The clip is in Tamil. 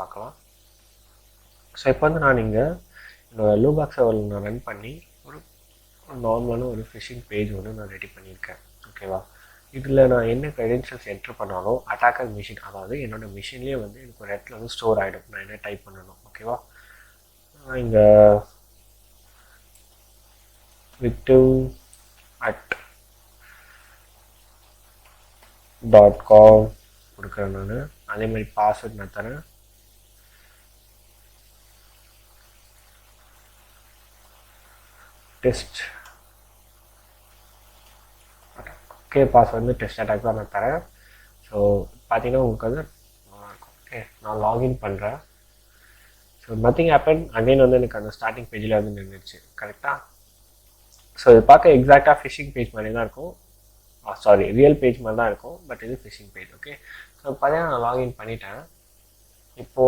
பார்க்கலாம். ஸோ இப்போ வந்து நான் இங்கே என்னோடய லூபாக் சர்வரில் நான் ரன் பண்ணி ஒரு நார்மலான ஒரு ஃபிஷிங் பேஜ் ஒன்று நான் ரெடி பண்ணியிருக்கேன். ஓகேவா? இதில் நான் என்ன க்ரெடென்ஷியல்ஸ் என்ட்ரு பண்ணாலும் அட்டாக்கர் மிஷின், அதாவது என்னோடய மிஷின்லேயே வந்து எனக்கு ஒரு இடத்துல வந்து ஸ்டோர் ஆகிடும். நான் என்ன டைப் பண்ணணும். ஓகேவா? இங்கே victim@.com கொடுக்குறேன் நான். அதே மாதிரி பாஸ்வேர்ட் நான் தரேன். டெஸ்ட் ஓகே, பாஸ்வேர்ட் வந்து டெஸ்ட் அட்டாக் தான் நான் தரேன். ஸோ பார்த்தீங்கன்னா உங்களுக்கு வந்து நல்லாயிருக்கும். ஓகே, நான் லாகின் பண்ணுறேன். So nothing happen. அகைன் வந்து எனக்கு அந்த ஸ்டார்டிங் பேஜில் வந்து நின்றுச்சு. கரெக்டாக? ஸோ இது பார்க்க எக்ஸாக்டாக ஃபிஷிங் பேஜ் மாதிரி தான் இருக்கும். சாரி, ரியல் பேஜ் மாதிரி தான் இருக்கும். பட் இது ஃபிஷிங் பேஜ். ஓகே, ஸோ பார்த்தீங்கன்னா நான் லாகின் பண்ணிட்டேன். இப்போது